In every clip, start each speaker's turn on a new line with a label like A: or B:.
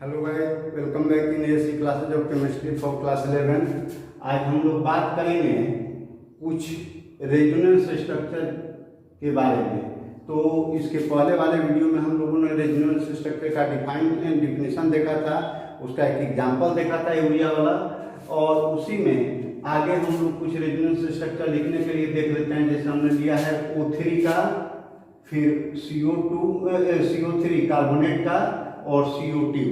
A: Hello guys, welcome back in AC classes of chemistry for class 11। आज हम लोग बात करेंगे कुछ रेजोनेंस स्ट्रक्चर के बारे में। तो इसके पहले वाले वीडियो में हम लोगों ने रेजोनेंस स्ट्रक्चर का डिफिनेशन देखा था, उसका एक एग्जांपल देखा था यूरिया वाला, और उसी में आगे हम लोग कुछ रेजोनेंस स्ट्रक्चर लिखने के लिए देख लेते हैं। जैसे हमने लिया है O3 का, फिर CO3 कार्बोनेट का, और CO2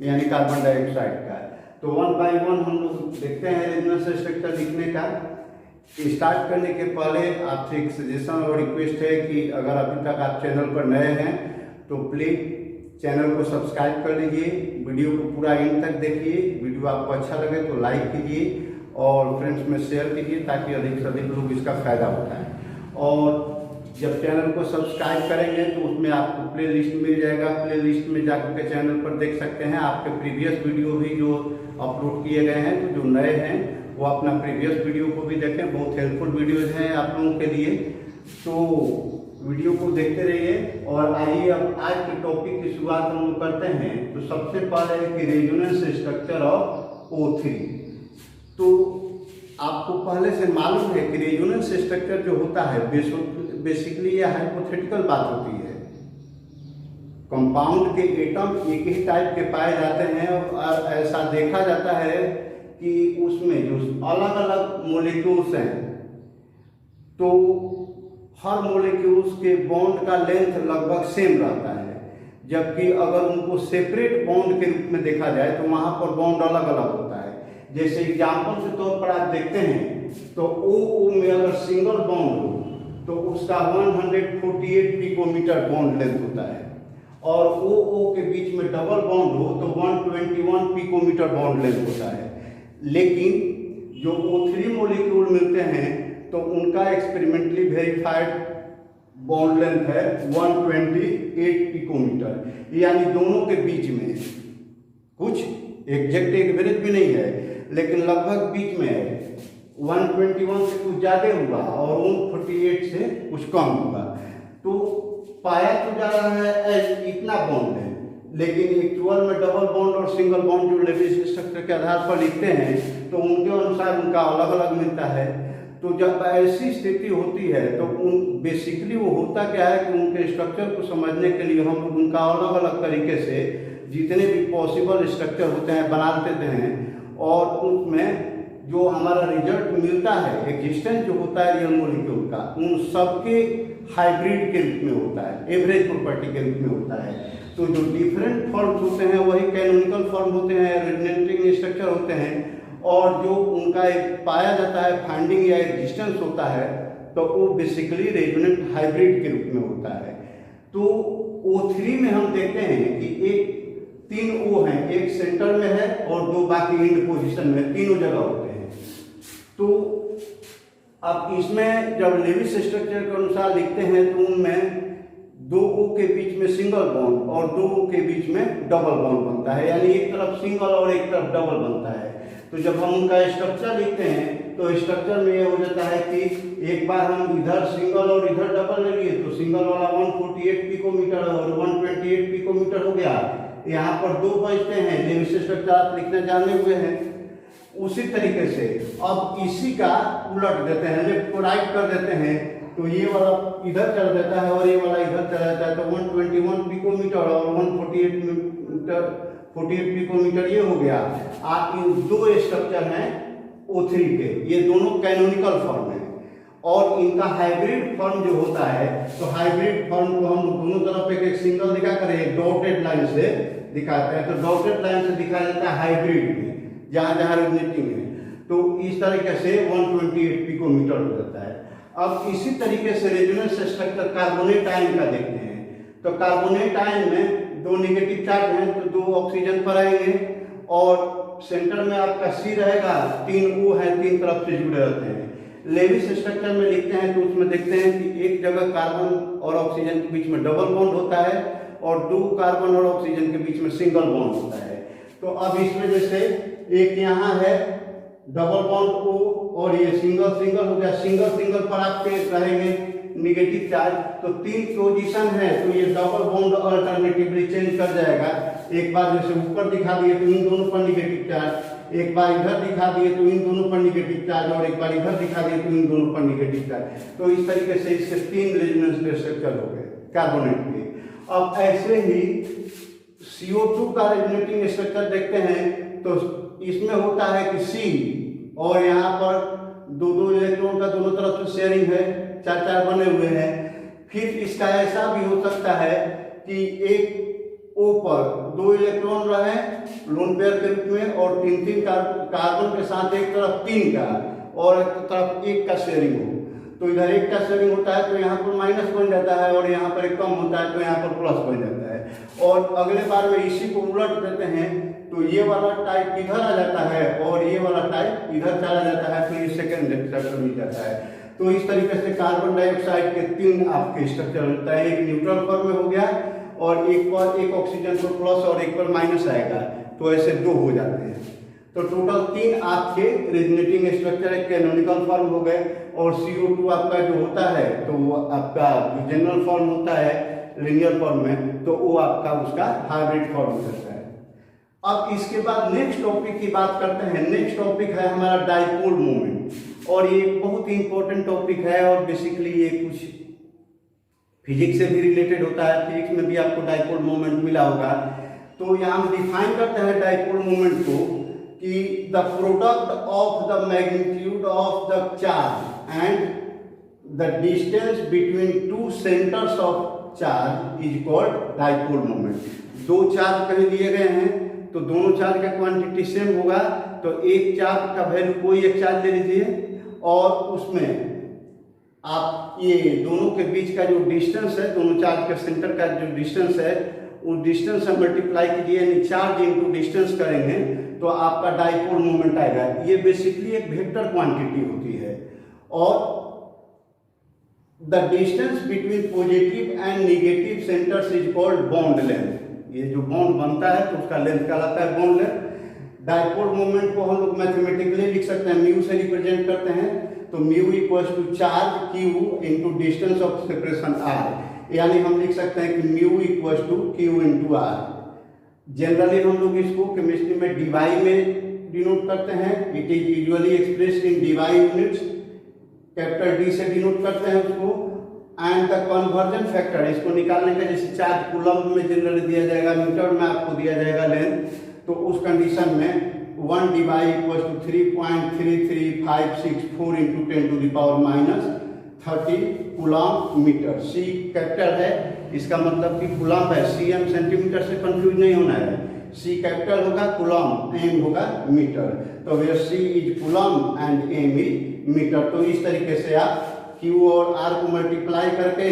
A: यानी कार्बन डाइऑक्साइड का। तो वन बाय वन हम लोग देखते हैं रेजोनेंस स्ट्रक्चर लिखने का। स्टार्ट करने के पहले आपसे एक सजेशन और रिक्वेस्ट है कि अगर अभी तक आप चैनल पर नए हैं तो प्लीज चैनल को सब्सक्राइब कर लीजिए, वीडियो को पूरा एंड तक देखिए। वीडियो आपको अच्छा लगे तो लाइक कीजिए और फ्रेंड्स में शेयर कीजिए ताकि अधिक से अधिक लोग इसका फायदा उठाएं। और जब चैनल को सब्सक्राइब करेंगे तो उसमें आपको प्ले लिस्ट मिल जाएगा। प्ले लिस्ट में जाकर के चैनल पर देख सकते हैं आपके प्रीवियस वीडियो भी जो अपलोड किए गए हैं। तो जो नए हैं वो अपना प्रीवियस वीडियो को भी देखें, बहुत हेल्पफुल वीडियोज हैं आप लोगों के लिए। तो वीडियो को देखते रहिए। और आइए अब आज के टॉपिक की शुरुआत हम लोग करते हैं। तो सबसे पहले है कि रेजोनेंस स्ट्रक्चर ऑफ O3। तो आपको पहले से मालूम है कि रेजोनेंस स्ट्रक्चर जो होता है बेसिकली यह हाइपोथेटिकल बात होती है। कंपाउंड के एटम एक ही टाइप के पाए जाते हैं और ऐसा देखा जाता है कि उसमें जो अलग अलग मॉलिक्यूल्स हैं तो हर मॉलिक्यूल्स के बॉन्ड का लेंथ लगभग सेम रहता है। जबकि अगर उनको सेपरेट बॉन्ड के रूप में देखा जाए तो वहां पर बॉन्ड अलग अलग होता है। जैसे एग्जाम्पल के तौर पर आप देखते हैं तो O में अगर सिंगल बॉन्ड हो तो उसका 148 पिकोमीटर बॉन्ड लेंथ होता है, और O के बीच में डबल बॉन्ड हो तो 121 पिकोमीटर बॉन्ड लेंथ होता है। लेकिन जो O3 मॉलिक्यूल मिलते हैं तो उनका एक्सपेरिमेंटली वेरीफाइड बॉन्ड लेंथ है 128 पिकोमीटर, यानी दोनों के बीच में कुछ एग्जैक्ट एवरेज भी नहीं है लेकिन लगभग बीच में है। 121 से कुछ ज़्यादा हुआ और 148 से कुछ कम हुआ। तो पाया तो जा रहा है इतना बॉन्ड है, लेकिन एक्चुअल में डबल बॉन्ड और सिंगल बॉन्ड जो लेविस स्ट्रक्चर के आधार पर लिखते हैं तो उनके अनुसार उनका अलग अलग मिलता है। तो जब ऐसी स्थिति होती है तो बेसिकली वो होता क्या है कि उनके स्ट्रक्चर को समझने के लिए हम लोग उनका अलग अलग तरीके से जितने भी पॉसिबल स्ट्रक्चर होते हैं बना देते हैं, और उसमें जो हमारा रिजल्ट मिलता है एग्जिस्टेंस जो होता है रियल मॉलिक्यूल का, उन सबके हाइब्रिड के रूप में होता है, एवरेज प्रॉपर्टी के रूप में होता है। तो जो डिफरेंट फॉर्म्स होते हैं वही कैनोनिकल फॉर्म होते हैं, रेजोनेटिंग स्ट्रक्चर होते हैं, और जो उनका एक पाया जाता है फाइंडिंग या एग्जिस्टेंस होता है तो वो बेसिकली रेजोनेंट हाइब्रिड के रूप में होता है। तो O3 में हम देखते हैं कि एक 3 O हैं, एक सेंटर में है और 2 बाकी इंड पोजीशन में, तीनों जगह होते हैं। तो अब इसमें जब लेविस स्ट्रक्चर के अनुसार लिखते हैं तो उनमें 2 O के बीच में सिंगल बॉन्ड और 2 O के बीच में डबल बॉन्ड बनता है, यानी एक तरफ सिंगल और एक तरफ डबल बनता है। तो जब हम उनका स्ट्रक्चर लिखते हैं तो स्ट्रक्चर में ये हो जाता है कि एक बार हम इधर सिंगल और इधर डबल ले लिए तो सिंगल वाला 148 पिकोमीटर और 128 पिकोमीटर हो गया। यहाँ पर 2 बचते हैं, लेविस स्ट्रक्चर आप लिखना जाने हुए हैं। उसी तरीके से अब इसी का उलट देते हैं, लेफ्ट को राइट कर देते हैं, तो ये वाला इधर चल जाता है और ये वाला इधर चला जाता है। तो 121 पिकोमीटर और 148 पिकोमीटर ये हो गया। आप इन 2 स्ट्रक्चर हैं O3 के, ये दोनों कैनोनिकल फॉर्म है। और इनका हाइब्रिड फॉर्म जो होता है तो हाइब्रिड फॉर्म को हम दोनों तरफ एक सिंगल दिखा कर एक डॉटेड लाइन से दिखाते हैं। तो डॉटेड लाइन से दिखाया जाता है हाइब्रिड में, जहां जहां रेजोनेटिंग है। तो इस तरीके से 128 पिकोमीटर हो जाता है। अब इसी तरीके से रेजोनेंस स्ट्रक्चर कार्बोनेट आयन का देखते हैं। तो कार्बोनेट आयन में 2 नेगेटिव चार्ज हैं तो 2 ऑक्सीजन पर आएंगे, और सेंटर में आपका C रहेगा, 3 O है, 3 तरफ से जुड़े रहते हैं। लेविस स्ट्रक्चर में लिखते हैं तो उसमें देखते हैं कि एक जगह कार्बन और ऑक्सीजन के बीच में डबल बॉन्ड होता है और 2 कार्बन और ऑक्सीजन के बीच में सिंगल बॉन्ड होता है। तो अब इसमें जैसे एक यहाँ है डबल बॉन्ड O और ये सिंगल सिंगल हो गया, सिंगल सिंगल पर आपके रहेंगे नेगेटिव चार्ज। तो 3 पोजीशन है तो ये डबल बॉन्ड अल्टरनेटिवली चेंज कर जाएगा। एक बार जैसे ऊपर दिखा दिए तो इन दोनों पर निगेटिव चार्ज, एक बार इधर दिखा दिए तो इन दोनों पर निगेटिव चार्ज, और एक बार इधर दिखा दिए तो इन दोनों पर निगेटिव चार्ज। तो इस तरीके से इसके 3 रेजोनेंस स्ट्रक्चर हो गए कार्बोनेट के। अब ऐसे ही CO2 का रेजोनेटिंग स्ट्रक्चर देखते हैं तो इसमें होता है कि C, और यहाँ पर 2-2 इलेक्ट्रॉन का दोनों तरफ से शेयरिंग है, 4-4 बने हुए हैं। फिर इसका ऐसा भी हो सकता है कि एक O पर 2 इलेक्ट्रॉन रहे लोन पेयर के रूप में, और 3-3 कार्बन के साथ एक तरफ 3 का और एक तरफ 1 का शेयरिंग हो। तो इधर 1 का शेयरिंग होता है तो यहाँ पर माइनस बन जाता है, और यहाँ पर एक कम होता है तो यहाँ पर प्लस बन जाता है। और अगले बार में इसी को उलट देते हैं तो ये वाला टाइप इधर आ जाता है और ये वाला टाइप इधर चला जाता है, फिर सेकेंड स्ट्रक्चर मिल जाता है। तो इस तरीके से कार्बन डाइऑक्साइड के 3 आपके स्ट्रक्चर होता है, एक न्यूट्रल फॉर्म में हो गया, और एक पर एक ऑक्सीजन पर प्लस और एक पर माइनस आएगा, तो ऐसे 2 हो जाते हैं। तो टोटल 3 आपके रेजोनेटिंग स्ट्रक्चर कैनोनिकल फॉर्म हो गए। और CO2 आपका जो होता है तो वो आपका जनरल फॉर्म होता है लिनियर फॉर्म में, तो वो आपका उसका हाइब्रिड फॉर्म होता है। अब इसके बाद नेक्स्ट टॉपिक की बात करते हैं। नेक्स्ट टॉपिक है हमारा डाइपोल मोमेंट, और ये बहुत ही इंपॉर्टेंट टॉपिक है, और बेसिकली ये कुछ फिजिक्स से भी रिलेटेड होता है। फिजिक्स में भी आपको डाइपोल मोमेंट मिला होगा। तो यहाँ हम डिफाइन करते हैं डाइपोल मोमेंट को कि the product of the magnitude of the charge and the distance between 2 centres of charge is called dipole moment. 2 charge कहीं दिए गए हैं तो दोनों चार्ज का क्वांटिटी सेम होगा, तो एक चार्ज का वैल्यू कोई एक चार्ज ले लीजिए, और उसमें आप ये दोनों के बीच का जो डिस्टेंस है, दोनों चार्ज के सेंटर का जो डिस्टेंस है, उस डिस्टेंस से मल्टीप्लाई कीजिए, यानी चार्ज इनटू डिस्टेंस करेंगे तो आपका डाइपोल मोमेंट आएगा। ये बेसिकली एक वेक्टर क्वांटिटी होती है, और the distance between positive and negative centres is called bond length. ये जो बॉन्ड बनता है तो उसका लेंथ कहलाता है बॉन्ड लेंथ। डाइपोल मोमेंट को हम लोग मैथमेटिकली लिख सकते हैं, म्यू से रिप्रेजेंट करते हैं, तो mu equals to charge Q into distance of separation R, यानी हम लिख सकते हैं कि mu equals to Q into R। Generally हम लोग इसको केमिस्ट्री में डीवाई में डिनोट करते हैं। It is usually expressed in debye units, capital D से डिनोट करते हैं उसको। एंड द कन्वर्जन फैक्टर, इसको निकालने का जैसे चार्ज कूलम्ब में जनरली दिया जाएगा, मीटर में आपको दिया जाएगा लेंथ, तो उस कंडीशन में 1 debye equals to 3.33564 into 10 to the power -30 coulomb metre. C capital है, इसका मतलब कि कूलम्ब है, cm सेंटीमीटर से कंफ्यूज नहीं होना है। C कैपिटल होगा, कूलम्ब, m होगा मीटर, तो where C is coulomb and m is metre. तो इस तरीके से आप Q और R को मल्टीप्लाई करके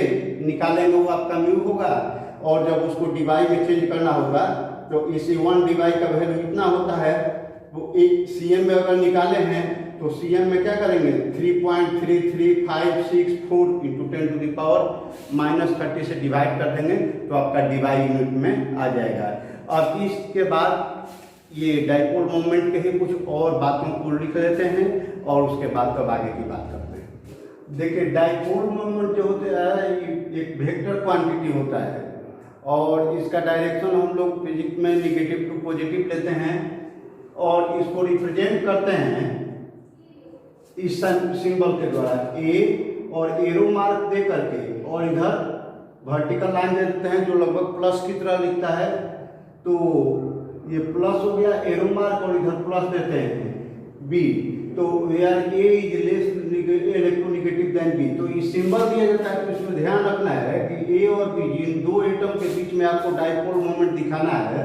A: निकालेंगे, वो आपका म्यू होगा, और जब उसको डिवाई में चेंज करना होगा तो इसी 1 डिवाई का वैल्यू इतना होता है, वो एक cm में अगर निकाले हैं तो cm में क्या करेंगे 3.33564 इंटू 10 टू द पावर -30 से डिवाइड कर देंगे तो आपका डिवाई यूनिट में आ जाएगा। अब इसके बाद ये डाइपोल मोमेंट के ही कुछ और बातों को लिख लेते हैं, और उसके बाद तब आगे की बात करते हैं। देखिए डाइपोल मोमेंट जो होता है ये एक वेक्टर क्वांटिटी होता है, और इसका डायरेक्शन हम लोग फिजिक्स में नेगेटिव टू पॉजिटिव लेते हैं, और इसको रिप्रेजेंट करते हैं इस सिंबल के द्वारा, ए और एरो मार्क दे करके, और इधर वर्टिकल लाइन दे देते हैं जो लगभग प्लस की तरह लिखता है। तो ये प्लस हो गया एरो मार्क, और इधर प्लस देते हैं बी, तो where A is less electronegative than B. तो ये सिंबल दिया जाता है, तो इसमें ध्यान रखना है कि ए और बी जिन 2 एटम के बीच में आपको डाइपोल मोमेंट दिखाना है,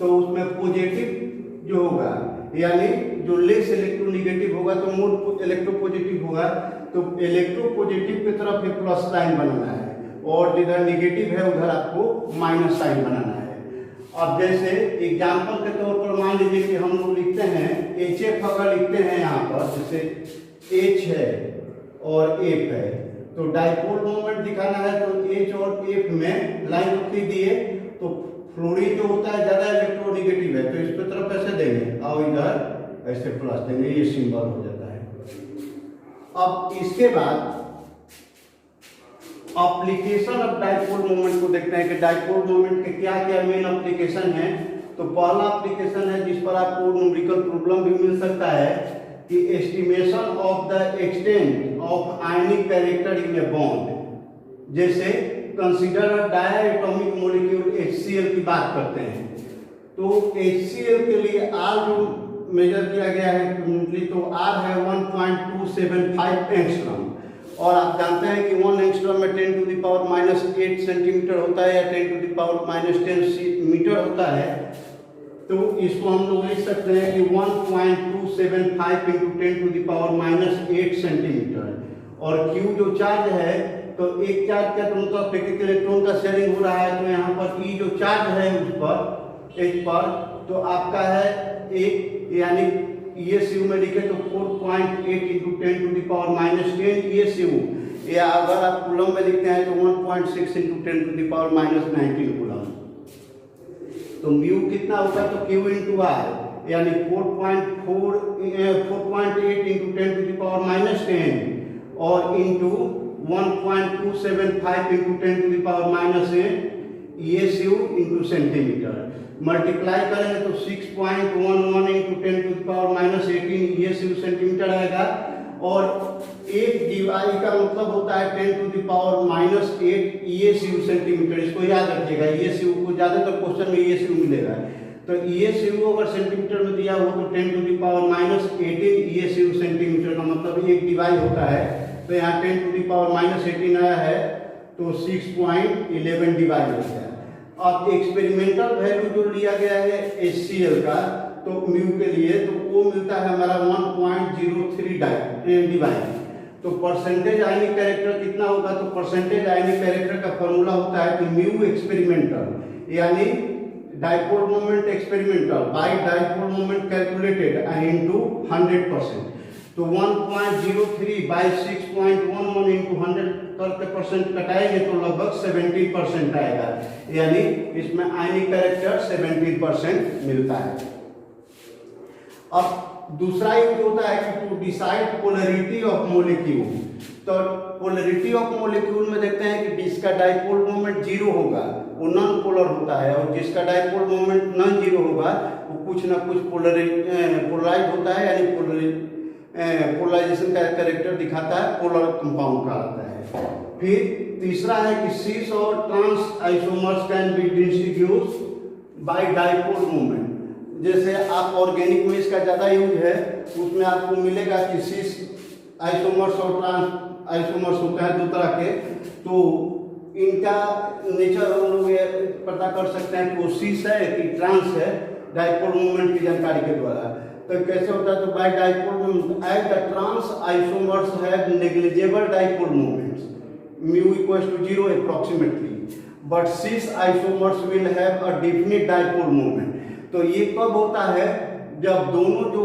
A: तो उसमें पॉजिटिव जो होगा, यानी जो लेस इलेक्ट्रोनेगेटिव होगा तो मोर इलेक्ट्रोपॉजिटिव होगा, तो इलेक्ट्रोपॉजिटिव की तरफ एक प्लस साइन बनाना है, और जिधर नेगेटिव है उधर आपको माइनस साइन बनाना है। अब जैसे एग्जाम्पल के तौर पर मान लीजिए कि हम लोग लिखते हैं HF, अगर लिखते हैं यहाँ पर जैसे H है और F है, तो डाइपोल मोमेंट दिखाना है तो H और F में लाइन खींच दिए, तो फ्लोरीन जो होता है ज्यादा इलेक्ट्रोनेगेटिव है, तो इसकी तरफ ऐसे देंगे और इधर ऐसे प्लस देंगे, ये सिंबल हो जाता है। अब इसके बाद एप्लीकेशन ऑफ डाइपोल मोमेंट को देखते हैं कि डाइपोल मोमेंट के क्या क्या मेन एप्लीकेशन है। तो पहला एप्लीकेशन है जिस पर आपको न्यूमेरिकल प्रॉब्लम भी मिल सकता है कि estimation of the extent of ionic character in a bond. जैसे कंसीडर डायटोमिक मॉलिक्यूल HCl की बात करते हैं, तो HCl के लिए R जो मेजर किया गया है तो R है 1.275 एंगस्ट्रॉम, और आप जानते हैं कि 1 एंगस्ट्रॉम में 10⁻⁸ सेंटीमीटर होता है या 10⁻⁻10 मीटर होता है। तो इसको हम लोग लिख सकते हैं कि 1.275 × 10⁻⁸ सेंटीमीटर। और Q जो चार्ज है, तो एक चार्ज का मतलब एक इलेक्ट्रॉन का शेयरिंग हो रहा है, तो यहाँ पर E जो चार्ज है उस पर H पर, तो आपका है एक, यानी ESU में लिखे तो 4.8 × 10⁻⁻10 ESU, या अगर आप कूलम में लिखते हैं तो 1.6 × 10⁻⁻19 कूलम। तो म्यू कितना होगा, तो Q × R, यानी 4.8 × 10⁻10 और into 1.275 × 10⁻8 ESU into centimetre. Multiply करेंगे तो 6.11 × 10⁻18 ESU सेंटीमीटर आएगा। और एक डिवाई का मतलब होता है 10⁻8 ESU सेंटीमीटर। इसको याद रखिएगा, ESU को ज्यादातर क्वेश्चन में ESU मिलेगा। तो ESU अगर सेंटीमीटर में दिया हो तो 10⁻18 ESU सेंटीमीटर का मतलब एक डिवाई होता है। तो यहाँ 10⁻18 आया है तो 6.11 डिवाइड हो गया। अब एक्सपेरिमेंटल वैल्यू जो लिया गया है HCl का, तो म्यू के लिए तो वो मिलता है हमारा 1.03 डिवाइड। तो परसेंटेज आयनिक कैरेक्टर कितना होगा, तो परसेंटेज आयनिक कैरेक्टर का फॉर्मूला होता है कि म्यू एक्सपेरिमेंटल यानी dipole moment experimental bye dipole moment calculated into 100%। तो 1.03 बाई 6.11 इंटू 100% कटाएंगे तो लगभग 70% आएगा, यानी इसमें आयनिक कैरेक्टर 70% मिलता है। अब दूसरा यूज होता है कि to decide polarity of molecule. तो पोलरिटी ऑफ मॉलिक्यूल में देखते हैं कि जिसका डाइपोल मोमेंट 0 होगा वो नॉन पोलर होता है, और जिसका डाइपोल मोमेंट नॉन 0 होगा वो कुछ ना कुछ पोलराइज होता है, यानी पोलराइजेशन का कैरेक्टर दिखाता है, पोलर कंपाउंड कहलाता है। फिर तीसरा है कि सीस और trans isomers can be distribute by dipole moment. जैसे आप ऑर्गेनिक में इसका ज़्यादा यूज है, उसमें आपको मिलेगा कि सीस आइसोमर्स और ट्रांस आइसोमर्स होते हैं दो तरह के। तो इनका नेचर हम लोग ये पता कर सकते हैं कि वो सीस है कि ट्रांस है डाइपोल मोमेंट की जानकारी के द्वारा। तो कैसे होता है, तो by dipole moment as the trans isomers have negligible dipole moments mu equals to 0 approximately, but cis isomers will have a definite dipole moment. तो ये कब होता है, जब दोनों जो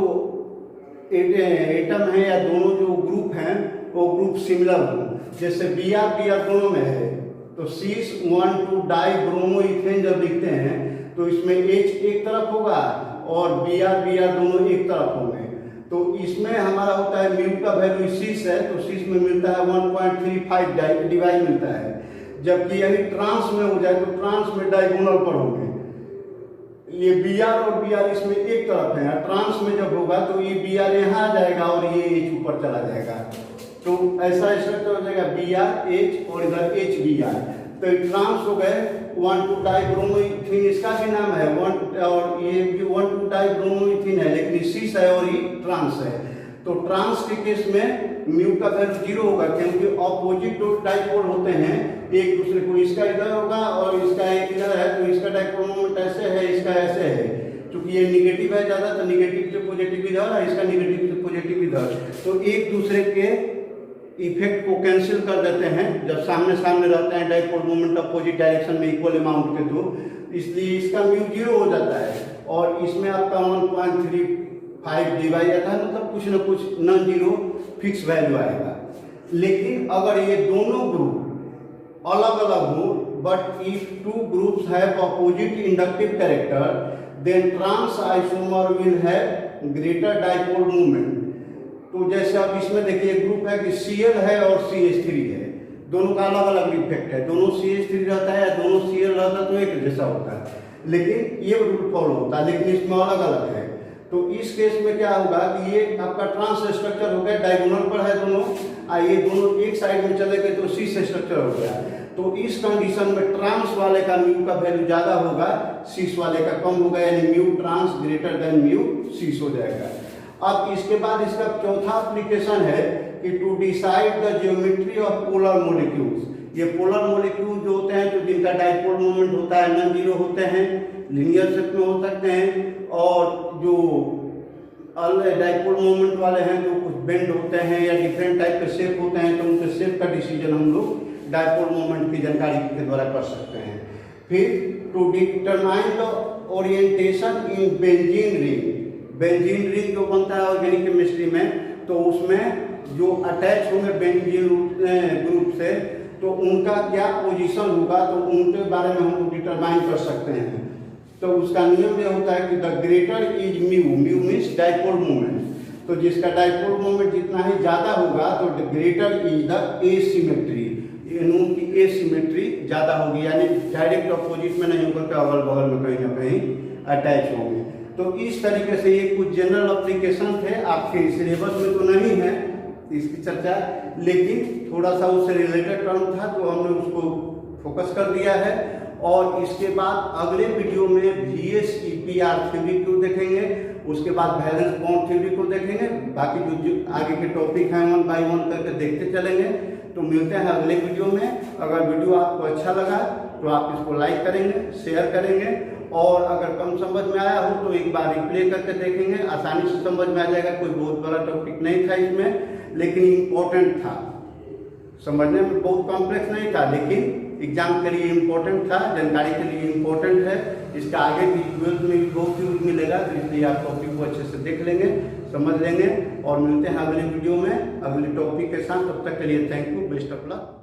A: एटम है या दोनों जो ग्रुप हैं वो ग्रुप सिमिलर हो। जैसे Br दोनों में है, तो सिस 1,2 डाइब्रोमोइथेन जब लिखते हैं तो इसमें H एक तरफ होगा और Br दोनों एक तरफ होंगे। तो इसमें हमारा होता है म्यू का वैल्यू सिस है, तो सिस में मिलता है 1.35 डिवाइड मिलता है। जबकि यदि ट्रांस में हो जाए तो ट्रांस में डायगोनल पर होंगे, ये Br और Br इसमें एक तरफ है। ट्रांस में जब होगा तो ये Br यहाँ आ जाएगा और ये H ऊपर चला जाएगा, तो ऐसा स्ट्रक्चर हो जाएगा Br H और इधर H Br। तो ट्रांस हो गए 1,2 डाइब्रोमोइथेन, इसका भी नाम है और ये भी 1,2 डाइब्रोमोइथेन है, लेकिन सिस है और ये ट्रांस है। तो ट्रांस के केस में म्यू का वैल्यू 0 होगा, क्योंकि ऑपोजिट जो डाइपोल होते हैं एक दूसरे को, इसका इधर होगा और इसका एक इधर है, तो इसका डाइपोल मोमेंट ऐसे है, इसका ऐसे है। क्योंकि ये निगेटिव है ज़्यादा, तो निगेटिव से पॉजिटिव इधर और इसका निगेटिव से पॉजिटिव इधर, तो एक दूसरे के इफेक्ट को कैंसिल कर देते हैं जब सामने सामने रहते हैं डाइपोल मोमेंट अपोजिट डायरेक्शन में इक्वल अमाउंट के थ्रू। इसलिए इसका म्यू 0 हो जाता है और इसमें आपका 1.35 डिवाइड आता है, मतलब कुछ ना कुछ नॉन जीरो फिक्स वैल्यू आएगा। लेकिन अगर ये दोनों ग्रुप अलग अलग हो, but if two groups have opposite inductive character, then trans isomer will have greater dipole movement. तो जैसे अब इसमें देखिए ग्रुप है कि Cl है और CH3 है, दोनों का अलग अलग इफेक्ट है, दोनों CH3 रहता है या दोनों Cl रहता है तो एक जैसा होता है, लेकिन ये रूल फॉलो होता है, लेकिन इसमें अलग अलग है। तो इस केस में क्या होगा कि ये आपका ट्रांस स्ट्रक्चर हो गया, डायगोनल पर है दोनों, ये दोनों एक साइड में चले गए तो सीस स्ट्रक्चर हो गया। तो इस कंडीशन में ट्रांस वाले का म्यू का वैल्यू ज्यादा होगा, सीस वाले का कम होगा, यानी mu trans greater than mu cis हो जाएगा। अब इसके बाद इसका चौथा एप्लीकेशन है कि to decide the geometry of polar molecules. ये पोलर मॉलिक्यूल जो होते हैं तो जिनका डाइपोल मोमेंट होता है नॉन जीरो होते हैं, लीनियर शेप में हो सकते हैं, और जो डाइपोल मोमेंट वाले हैं जो कुछ बेंड होते हैं या डिफरेंट टाइप के शेप होते हैं, तो उनके शेप का डिसीजन हम लोग डाइपोल मोमेंट की जानकारी के द्वारा कर सकते हैं। फिर to determine the orientation in benzene ring. Benzene ring जो बनता है ऑर्गेनिक केमिस्ट्री में, तो उसमें जो अटैच होंगे बेंजीन ग्रुप से, तो उनका क्या पोजीशन होगा, तो उनके बारे में हम डिटरमाइन कर सकते हैं। तो उसका नियम ये होता है कि the greater is mu, mu means dipole moment, तो जिसका डाइपोल मोमेंट जितना ही ज्यादा होगा तो the greater is the asymmetry, उनकी एसिमेट्री ज्यादा होगी, यानी डायरेक्ट अपोजिट में नहीं होकर अगल बगल में कहीं ना कहीं अटैच होंगे। तो इस तरीके से ये कुछ जनरल एप्लीकेशन थे, आपके सिलेबस में तो नहीं है इसकी चर्चा, लेकिन थोड़ा सा उससे रिलेटेड टर्म था तो हमने उसको फोकस कर दिया है। और इसके बाद अगले वीडियो में VSEPR थ्योरी को देखेंगे, उसके बाद वैलेंस बॉन्ड थ्योरी को देखेंगे, बाकी जो आगे के टॉपिक हैं 1 बाय 1 करके देखते चलेंगे। तो मिलते हैं अगले वीडियो में। अगर वीडियो आपको अच्छा लगा तो आप इसको लाइक करेंगे, शेयर करेंगे, और अगर कम समझ में आया हो तो एक बार रिप्ले करके देखेंगे, आसानी से समझ में आ जाएगा। कोई बहुत बड़ा टॉपिक नहीं था इसमें, लेकिन इम्पोर्टेंट था, समझने में बहुत कॉम्प्लेक्स नहीं था, लेकिन एग्जाम के लिए इम्पोर्टेंट था, जानकारी के लिए इम्पोर्टेंट है। इसका आगे भी 12th में भी बहुत यूज मिलेगा, तो इसलिए आप टॉपिक को अच्छे से देख लेंगे, समझ लेंगे, और मिलते हैं अगले वीडियो में अगले टॉपिक के साथ। तब तक के लिए thank you, best of luck.